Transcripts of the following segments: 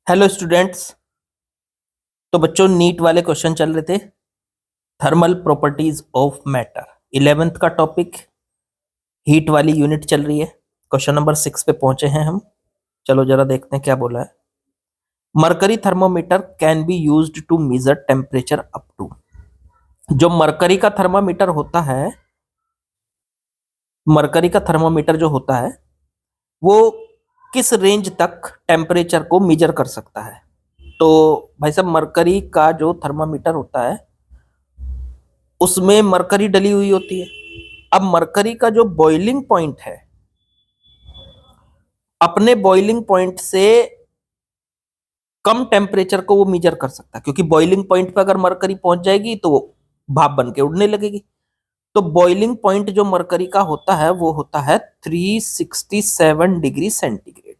Hello students. तो बच्चों NEET वाले क्वेश्चन चल रहे थे। Thermal properties of matter 11th का टॉपिक हीट वाली यूनिट चल रही है। क्वेश्चन नंबर 6 पे पहुंचे हैं हम। चलो जरा देखते हैं क्या बोला है। Mercury thermometer can be used to measure temperature up to. जो मरकरी का थर्मामीटर होता है, मरकरी का थर्मामीटर जो होता है वो किस रेंज तक टेम्परेचर को मेजर कर सकता है। तो भाई साहब, मरकरी का जो थर्मामीटर होता है उसमें मरकरी डली हुई होती है। अब मरकरी का जो बॉइलिंग पॉइंट है, अपने बॉइलिंग पॉइंट से कम टेम्परेचर को वो मेजर कर सकता है, क्योंकि बॉइलिंग पॉइंट पे अगर मरकरी पहुंच जाएगी तो वो भाप बन के उड़ने लगेगी। तो बॉइलिंग पॉइंट जो मरकरी का होता है वो होता है 367 डिग्री सेंटीग्रेड।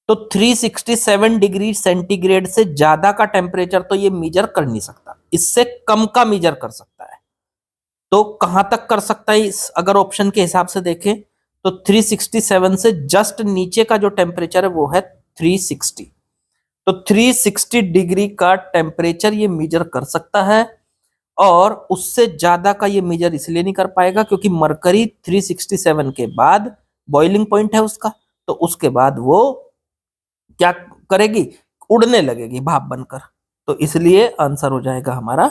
तो 367 डिग्री सेंटीग्रेड से ज्यादा का टेम्परेचर तो ये मेजर कर नहीं सकता, इससे कम का मेजर कर सकता है। तो कहां तक कर सकता है इस, अगर ऑप्शन के हिसाब से देखें तो 367 से जस्ट नीचे का जो टेम्परेचर है वो है 360। तो 360 डिग्री का टेम्परेचर ये मेजर कर सकता है, और उससे ज्यादा का ये मेजर इसलिए नहीं कर पाएगा क्योंकि मरकरी 367 के बाद बॉइलिंग पॉइंट है उसका, तो उसके बाद वो क्या करेगी, उड़ने लगेगी भाप बनकर। तो इसलिए आंसर हो जाएगा हमारा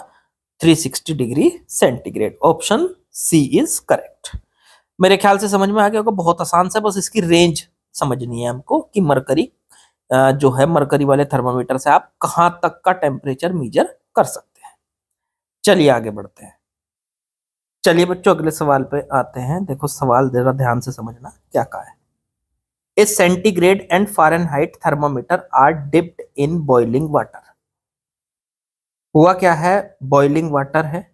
360 degree centigrade. Option C is correct. मेरे ख्याल से समझ में आ गया होगा, बहुत आसान से, बस इसकी रेंज समझनी है हमको कि मरकरी जो है, मरकरी वाले थर्मामीटर से आप कहां तक का टेम्परेचर मेजर कर सकते हैं। चलिए आगे बढ़ते हैं। चलिए बच्चों अगले सवाल पे आते हैं। देखो सवाल जरा ध्यान से समझना क्या कहा है। A centigrade and Fahrenheit thermometer are dipped in boiling water. हुआ क्या है, बॉइलिंग वाटर है,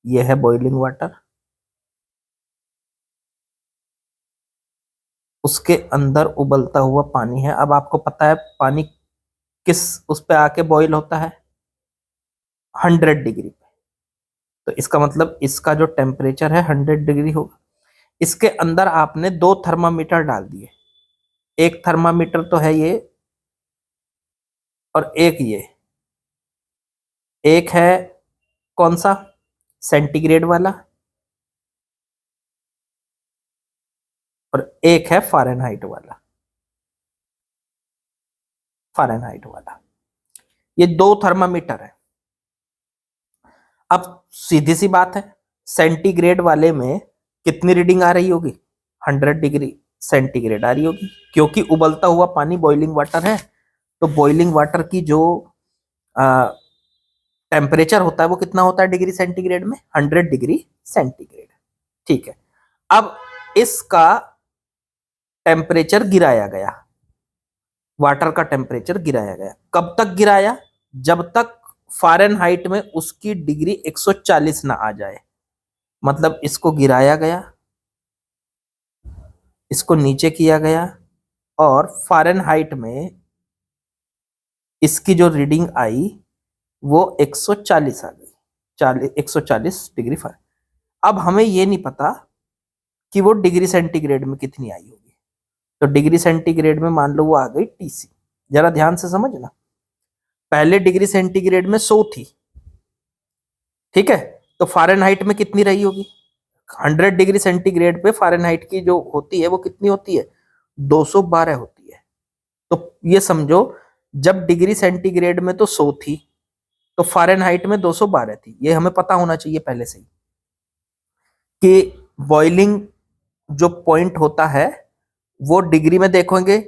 यह है बॉइलिंग वाटर, उसके अंदर उबलता हुआ पानी है। अब आपको पता है पानी किस उस पे आके बॉईल होता है, 100 डिग्री पे। तो इसका मतलब इसका जो टेम्परेचर है 100 डिग्री होगा। इसके अंदर आपने दो थर्मामीटर डाल दिए, एक थर्मामीटर तो है ये और एक ये, एक है कौन सा, सेंटीग्रेड वाला, और एक है फ़ारेनहाइट वाला, फ़ारेनहाइट वाला। ये दो थर्मामीटर है। अब सीधी सी बात है, सेंटीग्रेड वाले में कितनी रीडिंग आ रही होगी, 100 डिग्री सेंटीग्रेड आ रही होगी, क्योंकि उबलता हुआ पानी बॉइलिंग वाटर है। तो बॉइलिंग वाटर की जो टेम्परेचर होता है वो कितना होता है डिग्री सेंटीग्रेड में, 100 डिग्री सेंटीग्रेड। ठीक है। अब इसका टेम्परेचर गिराया गया, वाटर का टेम्परेचर गिराया गया। कब तक गिराया, जब तक फ़ारेनहाइट में उसकी डिग्री 140 ना आ जाए। मतलब इसको गिराया गया, इसको नीचे किया गया, और फ़ारेनहाइट में इसकी जो रीडिंग आई वो 140 आ गई, 140 डिग्री फ़ारेनहाइट। अब हमें ये नहीं पता कि वो डिग्री सेंटीग्रेड में कितनी आई होगी। तो डिग्री सेंटीग्रेड में मान लो वो आ गई TC। जरा ध्यान से समझना, पहले डिग्री सेंटीग्रेड में 100 थी, ठीक है, तो फ़ारेनहाइट में कितनी रही होगी, 100 डिग्री सेंटीग्रेड पे फ़ारेनहाइट की जो होती है वो कितनी होती है, 212 होती है। तो ये समझो, जब डिग्री सेंटीग्रेड में तो 100 थी, तो फ़ारेनहाइट में 212 थी। ये हमें पता होना चाहिए पहले से ही कि बॉइलिंग जो पॉइंट होता है वो डिग्री में देखोगे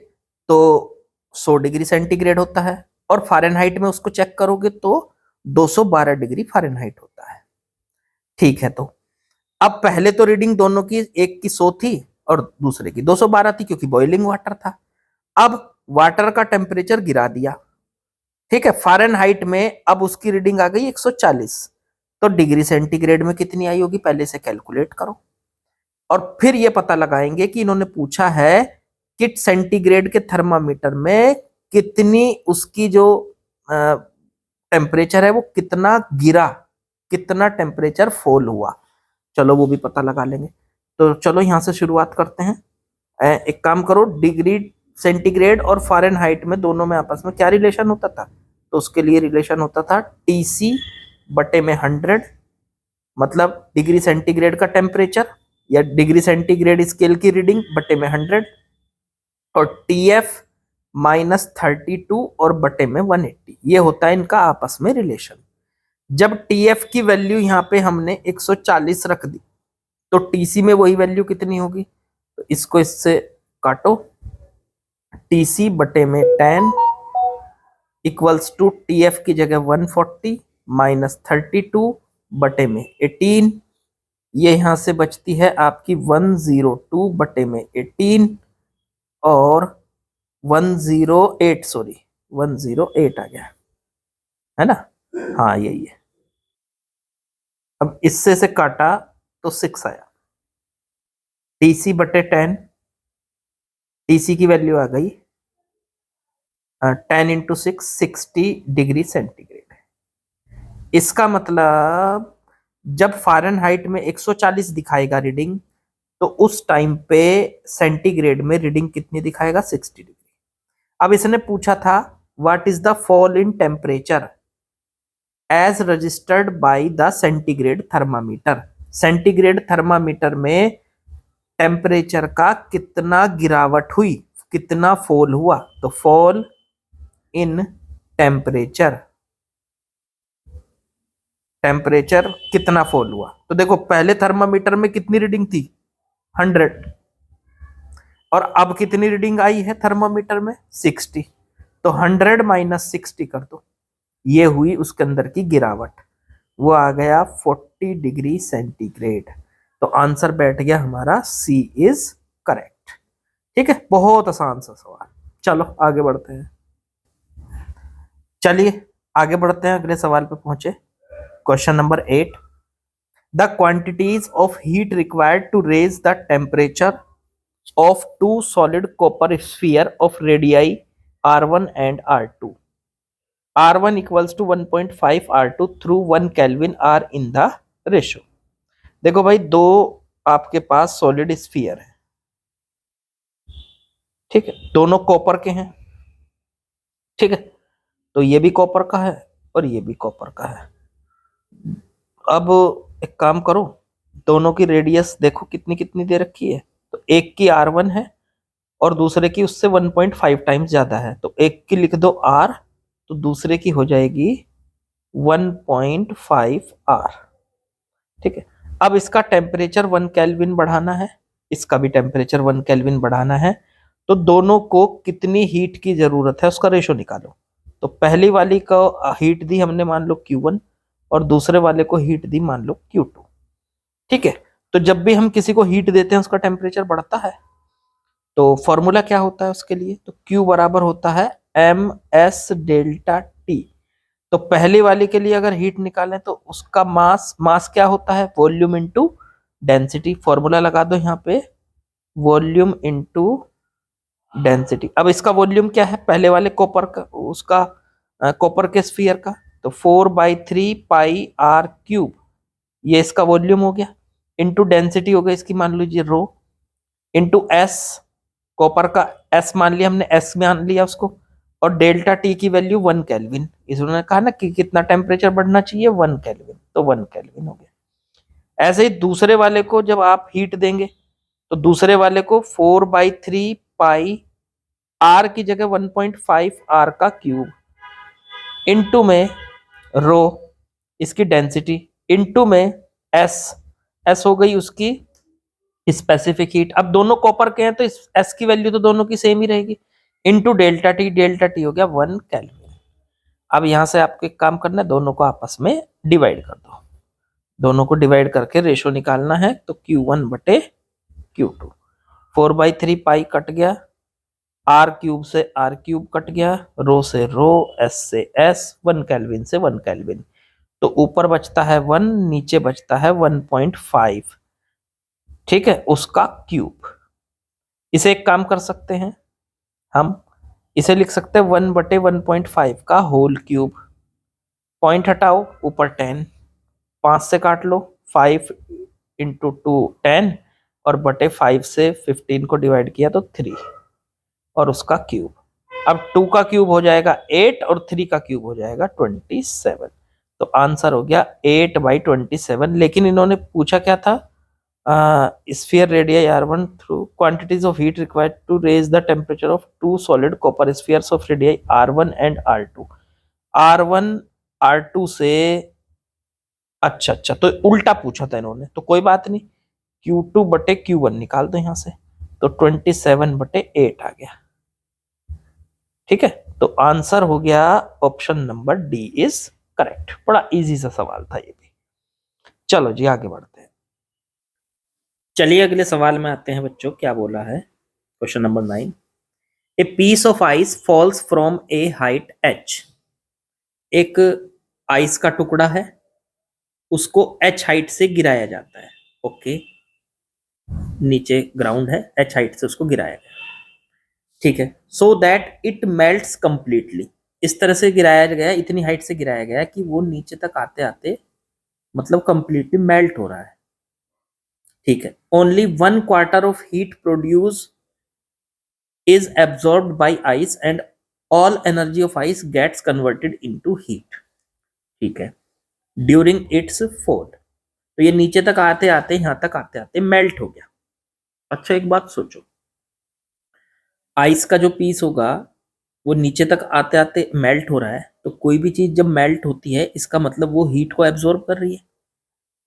तो 100 डिग्री सेंटीग्रेड होता है, और फ़ारेनहाइट में उसको चेक करोगे तो 212 डिग्री फ़ारेनहाइट होता है। ठीक है, तो अब पहले तो रीडिंग दोनों की, एक की 100 थी और दूसरे की 212 थी, क्योंकि बॉइलिंग वाटर था। अब वाटर का टेम्परेचर गिरा दिया, ठीक है, फ़ारेनहाइट में अब उसकी रीडिंग आ गई 140। तो डिग्री सेंटीग्रेड में कितनी आई होगी पहले से कैलकुलेट करो, और फिर ये पता लगाएंगे कि इन्होंने पूछा है कि सेंटीग्रेड के थर्मामीटर में कितनी उसकी जो टेम्परेचर है वो कितना गिरा, कितना टेम्परेचर फॉल हुआ। चलो वो भी पता लगा लेंगे। तो चलो यहां से शुरुआत करते हैं। एक काम करो, डिग्री सेंटीग्रेड और फ़ारेनहाइट में दोनों में आपस में क्या रिलेशन होता था, तो उसके लिए रिलेशन होता था TC बटे में 100, मतलब डिग्री सेंटीग्रेड का टेम्परेचर या डिग्री सेंटीग्रेड स्केल की रीडिंग बटे में 100, और TF -32 और बटे में 180, ये होता है इनका आपस में रिलेशन। जब TF की वैल्यू यहाँ पे हमने 140 रख दी तो TC में वही वैल्यू कितनी होगी, तो इसको इससे काटो, TC बटे में 10 इक्वल्स टू TF की जगह 140 -32 बटे में 18, ये यहां से बचती है आपकी 102 बटे में 18 और 108, सॉरी 108 आ गया है ना, हाँ यही है। अब इससे से काटा तो 6 आया, TC बटे 10, TC की वैल्यू आ गई 10 × 6 60 डिग्री सेंटीग्रेड। इसका मतलब जब फ़ारेनहाइट में 140 दिखाएगा रीडिंग, तो उस टाइम पे सेंटीग्रेड में रीडिंग कितनी दिखाएगा, 60 डिग्री। अब इसने पूछा था what is the fall in temperature as registered by the centigrade thermometer. Centigrade thermometer में टेम्परेचर का कितना गिरावट हुई, कितना फॉल हुआ, तो फॉल इन टेम्परेचर, टेम्परेचर कितना फॉल हुआ, तो देखो पहले थर्मामीटर में कितनी रीडिंग थी 100, और अब कितनी रीडिंग आई है थर्मामीटर में 60, तो 100 - 60 कर दो, ये हुई उसके अंदर की गिरावट, वो आ गया 40 डिग्री सेंटीग्रेड। तो आंसर बैठ गया हमारा C इज करेक्ट। ठीक है, बहुत आसान सा सवाल। चलो आगे बढ़ते हैं, चलिए आगे बढ़ते हैं, अगले सवाल पे पहुंचे। Question number 8, the quantities of heat required to raise the temperature of two solid copper sphere of radii R1 and R2. R1 equals to 1.5 R2 through 1 Kelvin are in the ratio। देखो भाई, दो आपके पास solid sphere है, ठीक है, दोनों copper के हैं, ठीक है, तो ये भी कॉपर का है और ये भी कॉपर का है। अब एक काम करो, दोनों की रेडियस देखो कितनी कितनी दे रखी है, तो एक की R1 है और दूसरे की उससे 1.5 टाइम्स ज्यादा है, तो एक की लिख दो R, तो दूसरे की हो जाएगी 1.5 R। ठीक है, अब इसका टेम्परेचर 1 केल्विन बढ़ाना है, इसका भी टेम्परेचर 1 केल्विन बढ़ाना है, तो दोनों को कितनी हीट की जरूरत है उसका रेशो निकालो। तो पहली वाली को हीट दी हमने मान लो Q1 और दूसरे वाले को हीट दी मान लो Q2। ठीक है, तो जब भी हम किसी को हीट देते हैं उसका टेम्परेचर बढ़ता है, तो फॉर्मूला क्या होता है उसके लिए, तो Q बराबर होता है MS डेल्टा T। तो पहली वाली के लिए अगर हीट निकालें तो उसका मास क्या होता है, वॉल्यूम इनटू डेंसिटी। फॉर्मूला लगा दो यहाँ पे, वॉल्यूम इनटू डेंसिटी। अब इसका वॉल्यूम क्या है, पहले वाले कॉपर का, उसका कॉपर के स्फीयर का, तो 4/3 पाई R क्यूब, ये इसका वॉल्यूम हो गया, इनटू डेंसिटी हो गया इसकी मान लीजिए रो, इनटू S, कॉपर का S मान लिया हमने, S मान लिया उसको, और डेल्टा T की वैल्यू 1 केल्विन। इसने कहा ना कि कितना टेम्परेचर बढ़ना चाहिए, 1 केल्विन, तो 1 केल्विन हो गया। ऐसे ही दूसरे वाले को जब आप हीट देंगे तो दूसरे वाले को 4/3 पाई R की जगह 1.5 R का क्यूब, इनटू में रो इसकी डेंसिटी, इनटू में S हो गई उसकी स्पेसिफिक हीट। अब दोनों कॉपर के हैं तो इस S की वैल्यू तो दोनों की सेम ही रहेगी, इनटू डेल्टा टी हो गया 1 केल्विन। अब यहां से आपको एक काम करना है, दोनों को आपस में डिवाइड कर दो, दोनों को डिवाइड करके रेशो निकालना है, तो Q1 बटे Q2, 4/3 पाई कट गया, R क्यूब से R क्यूब कट गया, रो से रो, S से S, 1 केल्विन से 1 केल्विन, तो ऊपर बचता है 1, नीचे बचता है 1.5, ठीक है, उसका क्यूब। इसे एक काम कर सकते हैं, हम इसे लिख सकते हैं 1/1.5 का होल क्यूब, पॉइंट हटाओ, ऊपर 10, 5 से काट लो, 5 × 2 10, और बटे 5 से 15 को डिवाइड किया तो 3, और उसका क्यूब। अब 2 का क्यूब हो जाएगा 8 और 3 का क्यूब हो जाएगा 27। तो आंसर हो गया 8/27। लेकिन इन्होंने पूछा क्या था, sphere radii r1 through quantities of heat required to raise the temperature of two solid copper spheres of radii r1 and r2। r1 r2 से अच्छा तो उल्टा पूछा था इन्होंने, तो कोई बात नहीं, Q2/Q1 निकाल दो यहां से, तो 27/8 आ गया। ठीक है, तो आंसर हो गया option number D is correct. बड़ा इजी सा सवाल था ये भी। चलो जी आगे बढ़ते हैं। चलिए अगले सवाल में आते हैं बच्चों। क्या बोला है, question number 9। A piece of ice falls from a height h। एक आइस का टुकड़ा है, उसको h हाइट से गिराया जाता है। ओके, नीचे ग्राउंड है, h हाइट से उसको गिराया गया। ठीक है, so that it melts completely. इस तरह से गिराया गया, इतनी हाइट से गिराया गया कि वो नीचे तक आते आते मतलब कंप्लीटली मेल्ट हो रहा है। ठीक है, only 1/4 of heat produce is absorbed by ice and all energy of ice gets converted into heat। ठीक है, during its fall। तो ये नीचे तक आते आते, यहां तक आते आते मेल्ट हो गया। अच्छा एक बात सोचो, आइस का जो पीस होगा वो नीचे तक आते आते मेल्ट हो रहा है, तो कोई भी चीज जब मेल्ट होती है इसका मतलब वो हीट को एब्जॉर्ब कर रही है।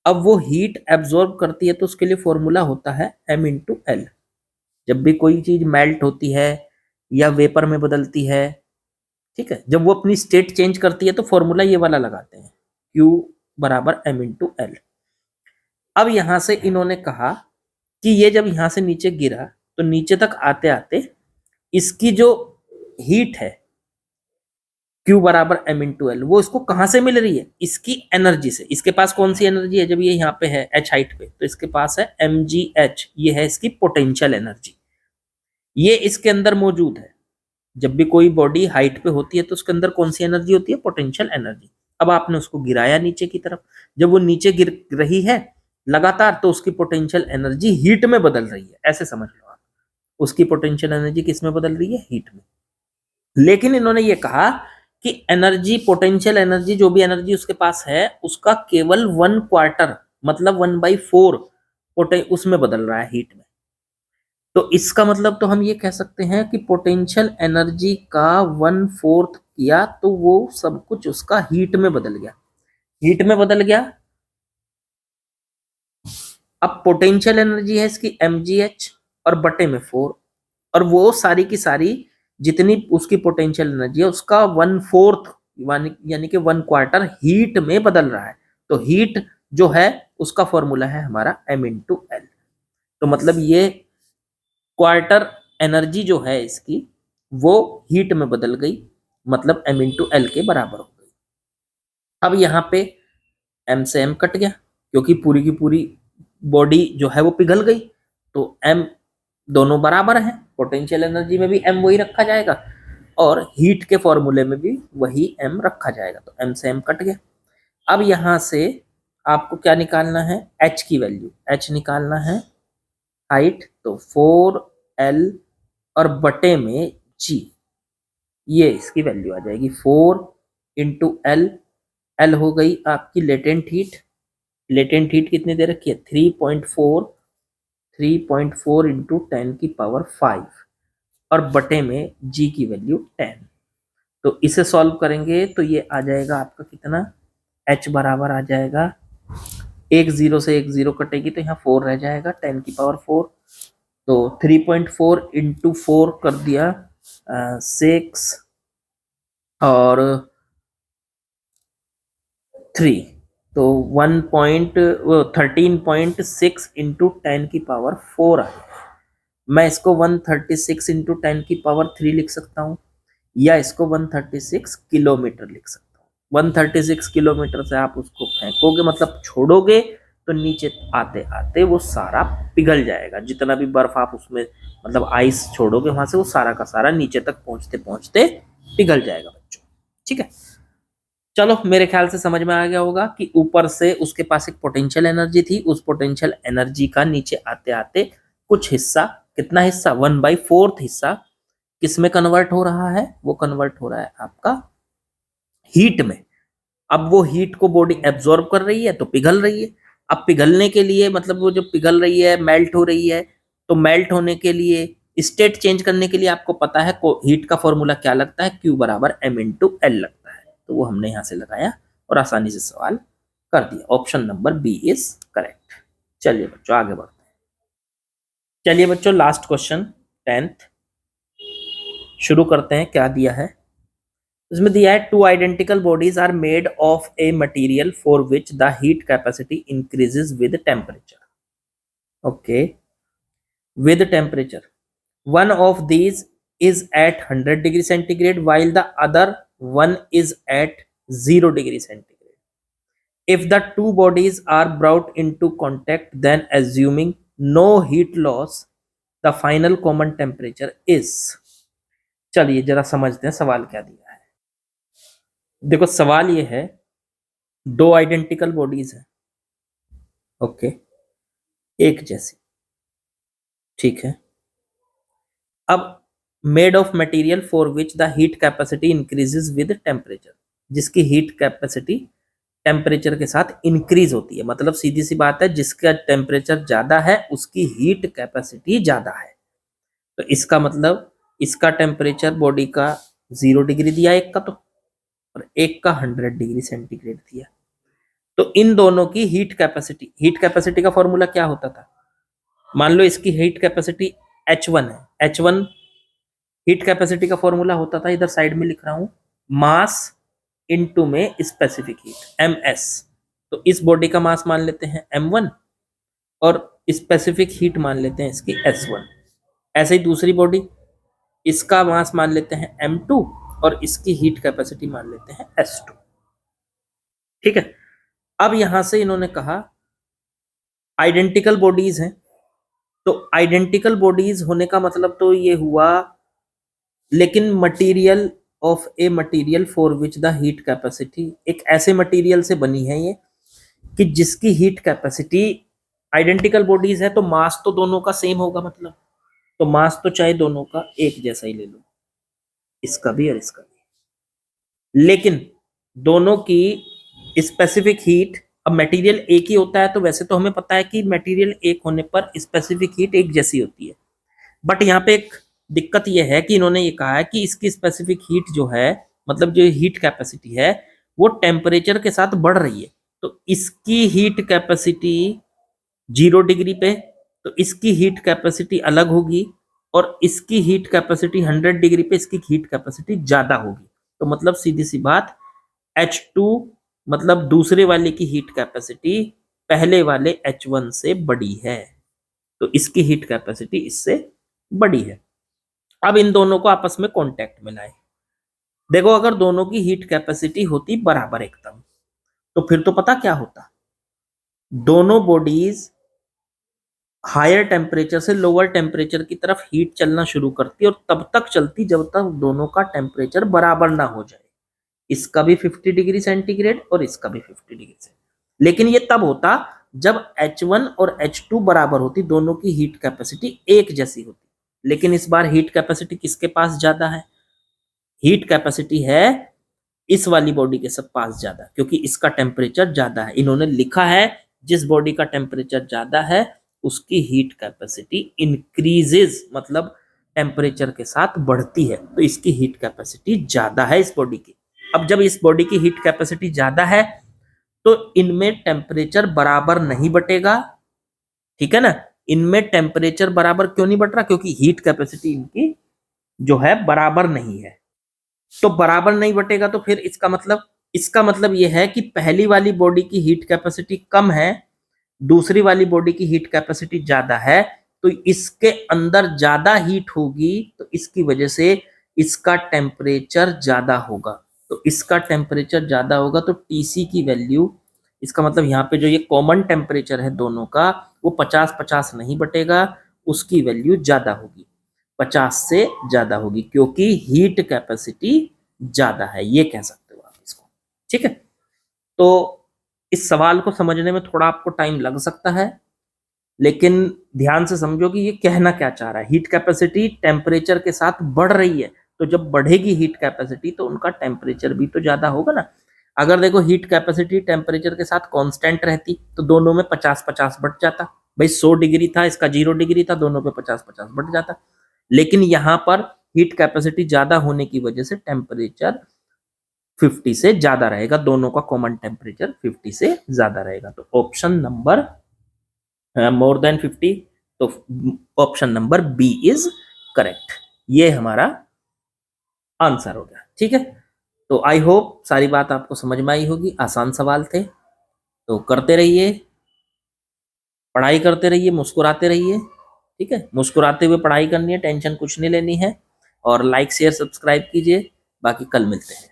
अब वो हीट एब्जॉर्ब करती है तो उसके लिए फॉर्मूला होता है m/L। जब भी कोई चीज मेल्ट होती है या वेपर में बदलती है, ठीक है, जब वो अपनी स्टेट चेंज करती है तो फॉर्मूला ये वाला लगाते हैं, Q बराबर m/L। अब यहां से इन्होंने कहा कि ये जब यहां से नीचे गिरा तो नीचे तक आते आते इसकी जो हीट है Q बराबर m/L, वो इसको कहां से मिल रही है, इसकी एनर्जी से। इसके पास कौन सी एनर्जी है, जब ये यहाँ पे है h हाइट पे, तो इसके पास है mgh, ये है इसकी पोटेंशियल एनर्जी, ये इसके अंदर मौजूद है। जब भी कोई बॉडी हाइट पे होती है तो उसके अंदर कौन सी एनर्जी होती है, पोटेंशियल एनर्जी। अब आपने उसको गिराया नीचे की तरफ, जब वो नीचे गिर रही है लगातार तो उसकी पोटेंशियल एनर्जी हीट में बदल रही है, ऐसे समझ लो आप। उसकी पोटेंशियल एनर्जी किस में बदल रही है, हीट में। लेकिन इन्होंने ये कहा कि एनर्जी, पोटेंशियल एनर्जी, जो भी एनर्जी उसके पास है उसका केवल 1/4 मतलब 1/4 उसमें बदल रहा है, हीट में। तो इसका मतलब तो हम ये कह सकते हैं कि पोटेंशियल एनर्जी का 1/4 किया तो वो सब कुछ उसका हीट में बदल गया, हीट में बदल गया। अब पोटेंशियल एनर्जी है इसकी mgh और बटे में 4, और वो सारी की सारी जितनी उसकी पोटेंशियल एनर्जी है उसका 1/4 यानी कि 1/4 हीट में बदल रहा है। तो हीट जो है उसका फॉर्मूला है हमारा m/L। तो मतलब ये क्वार्टर एनर्जी जो है इसकी वो हीट में बदल गई, मतलब m/L के बराबर हो गई। अब यहाँ पे m से m कट गया क्योंकि पूरी की पूरी बॉडी जो है वो पिघल गई, तो m दोनों बराबर हैं। पोटेंशियल एनर्जी में भी m वही रखा जाएगा और हीट के फॉर्मूले में भी वही m रखा जाएगा, तो m से m कट गया। अब यहाँ से आपको क्या निकालना है, h की वैल्यू, h निकालना है हाइट, तो 4L और बटे में G, ये इसकी वैल्यू आ जाएगी 4 × L हो गई आपकी लेटेंट हीट। लेटेंट हीट कितनी दे रखी है, 3.4 × 10⁵ और बटे में G की वैल्यू 10। तो इसे सॉल्व करेंगे तो ये आ जाएगा आपका कितना, H बराबर आ जाएगा, एक 0 से एक 0 कटेगी तो यहाँ 4 रह जाएगा, 10⁴। तो 3.4 × 4 कर दिया 6 और 3, तो 13.6 × 10⁴ आया। मैं इसको 136 × 10⁻³ लिख सकता हूँ, या इसको 136 किलोमीटर लिख सकता हूँ। 136 किलोमीटर से आप उसको फेंकोगे, मतलब छोड़ोगे, तो नीचे आते आते वो सारा पिघल जाएगा। जितना भी बर्फ आप उसमें मतलब आइस छोड़ोगे वहां से, वो सारा का सारा नीचे तक पहुंचते पहुंचते पिघल जाएगा बच्चों। ठीक है, चलो मेरे ख्याल से समझ में आ गया होगा कि ऊपर से उसके पास एक पोटेंशियल एनर्जी थी, उस पोटेंशियल एनर्जी का नीचे आते आते कुछ हिस्सा, कितना हिस्सा, 1/4 हिस्सा किस में कन्वर्ट हो रहा है? वो कन्वर्ट हो रहा है आपका हीट में। अब वो हीट को बॉडी एब्जॉर्ब कर रही है तो पिघल रही है। अब पिघलने के लिए मतलब वो जो पिघल रही है, मेल्ट हो रही है, तो मेल्ट होने के लिए, स्टेट चेंज करने के लिए आपको पता है हीट का फॉर्मूला क्या लगता है? Q बराबर M/L लगता है। तो वो हमने यहां से लगाया और आसानी से सवाल कर दिया। Option number B is correct. चलिए बच्चों आगे बढ़ते हैं। चलिए बच्चों लास्ट क्वेश्चन 10th शुरू करते हैं। क्या दिया है इसमें? दिया है two identical bodies are made of a material for which the heat capacity increases with temperature. Okay, with temperature one of these is at 100 degree centigrade while the other one is at 0 degree centigrade. If the two bodies are brought into contact, then assuming no heat loss, the final common temperature is। चलिए जरा समझते हैं सवाल क्या दिया है। देखो सवाल ये है, दो आइडेंटिकल बॉडीज है, ओके, एक जैसी, ठीक है। अब made of material for which the heat capacity increases with temperature, जिसकी हीट कैपेसिटी टेम्परेचर के साथ इंक्रीज होती है। मतलब सीधी सी बात है, जिसका टेम्परेचर ज्यादा है उसकी हीट कैपेसिटी ज्यादा है। तो इसका मतलब इसका टेम्परेचर बॉडी का 0 डिग्री दिया एक का, तो और एक का 100 डिग्री सेंटीग्रेड दिया। तो इन दोनों की हीट कैपेसिटी का फॉर्मूला क्या होता था? मान लो इसकी हीट कैपेसिटी H1 है। H1 हीट कैपेसिटी का फॉर्मूला होता था, इधर साइड में लिख रहा हूं, मास इनटू में स्पेसिफिक हीट MS। तो इस बॉडी का मास मान लेते हैं M1 और स्पेसिफिक हीट मान लेते हैं इसकी S1। ऐसे ही दूसरी बॉडी, इसका मास मान लेते हैं M2 और इसकी हीट कैपेसिटी मान लेते हैं S2। ठीक है। अब यहां से इन्होंने कहा आइडेंटिकल बॉडीज हैं, तो आइडेंटिकल बॉडीज होने का मतलब तो ये हुआ, लेकिन material of a material for which the heat capacity, एक ऐसे मटेरियल से बनी है ये कि जिसकी हीट कैपेसिटी, आइडेंटिकल बॉडीज है तो मास तो दोनों का सेम होगा, मतलब तो मास तो चाहे दोनों का एक जैसा ही ले लो, इसका भी और इसका भी, लेकिन दोनों की स्पेसिफिक हीट, अब मटेरियल एक ही होता है तो वैसे तो हमें पता है कि मटेरियल एक होने पर स्पेसिफिक हीट एक जैसी होती है, बट यहाँ पे एक दिक्कत यह है कि इन्होंने ये कहा है कि इसकी स्पेसिफिक हीट जो है, मतलब जो हीट कैपेसिटी है वो टेम्परेचर के साथ बढ़ रही है। तो इसकी हीट कैपेसिटी 0 डिग्री पे, तो इसकी हीट कैपेसिटी अलग होगी, और इसकी हीट कैपेसिटी 100 डिग्री पे इसकी हीट कैपेसिटी ज्यादा होगी। तो मतलब सीधी सी बात, H2 मतलब दूसरे वाले की हीट कैपेसिटी पहले वाले H1 से बड़ी है, तो इसकी हीट कैपेसिटी इससे बड़ी है। अब इन दोनों को आपस में कांटेक्ट में लाए। देखो अगर दोनों की हीट कैपेसिटी होती बराबर एकदम, तो फिर तो पता क्या होता, दोनों बॉडीज हायर टेम्परेचर से लोअर टेम्परेचर की तरफ हीट चलना शुरू करती और तब तक चलती जब तक दोनों का टेम्परेचर बराबर ना हो जाए, इसका भी 50 डिग्री सेंटीग्रेड और इसका भी 50 डिग्री सेंटीग्रेड। लेकिन ये तब होता जब H1 और H2 बराबर होती, दोनों की हीट कैपेसिटी एक जैसी होती। लेकिन इस बार हीट कैपेसिटी किसके पास ज्यादा है? हीट कैपेसिटी है इस वाली बॉडी के सब पास ज्यादा, क्योंकि इसका टेम्परेचर ज्यादा है। इन्होंने लिखा है जिस बॉडी का टेम्परेचर ज्यादा है उसकी हीट कैपेसिटी इंक्रीजेज, मतलब टेम्परेचर के साथ बढ़ती है, तो इसकी हीट कैपेसिटी ज्यादा है इस बॉडी की। अब जब इस बॉडी की हीट कैपेसिटी ज्यादा है तो इनमें टेम्परेचर बराबर नहीं बटेगा, ठीक है ना। इनमें टेम्परेचर बराबर क्यों नहीं बट रहा? क्योंकि हीट कैपेसिटी इनकी जो है बराबर नहीं है। तो बराबर नहीं बटेगा तो फिर इसका मतलब यह है कि पहली वाली बॉडी की हीट कैपेसिटी कम है, दूसरी वाली बॉडी की हीट कैपेसिटी ज्यादा है, तो इसके अंदर ज्यादा हीट होगी, तो इसकी वजह से इसका टेम्परेचर ज्यादा होगा। तो इसका टेम्परेचर ज्यादा होगा तो टीसी की वैल्यू, इसका मतलब यहाँ पे जो ये कॉमन टेम्परेचर है दोनों का, वो 50-50 नहीं बटेगा, उसकी वैल्यू ज्यादा होगी, 50 से ज्यादा होगी, क्योंकि हीट कैपेसिटी ज्यादा है, ये कह सकते हो आप इसको। ठीक है, तो इस सवाल को समझने में थोड़ा आपको टाइम लग सकता है, लेकिन ध्यान से समझो कि ये कहना क्या चाह रहा है। हीट कैपेसिटी टेम्परेचर के साथ बढ़ रही है, तो जब बढ़ेगी हीट कैपेसिटी तो उनका टेम्परेचर भी तो ज्यादा होगा ना। अगर देखो हीट कैपेसिटी टेम्परेचर के साथ कांस्टेंट रहती तो दोनों में 50-50 बढ़ जाता। भाई 100 डिग्री था, इसका 0 डिग्री था, दोनों पे 50-50 बढ़ जाता। लेकिन यहाँ पर हीट कैपेसिटी ज्यादा होने की वजह से टेम्परेचर 50 से ज्यादा रहेगा, दोनों का कॉमन टेम्परेचर 50 से ज्यादा रहेगा। तो ऑप्शन नंबर मोर देन 50, तो option number B is correct. ये हमारा आंसर हो गया। ठीक है, तो आई होप सारी बात आपको समझ में आई होगी। आसान सवाल थे, तो करते रहिए, पढ़ाई करते रहिए, मुस्कुराते रहिए। ठीक है, मुस्कुराते हुए पढ़ाई करनी है, टेंशन कुछ नहीं लेनी है। और लाइक शेयर सब्सक्राइब कीजिए, बाकी कल मिलते हैं।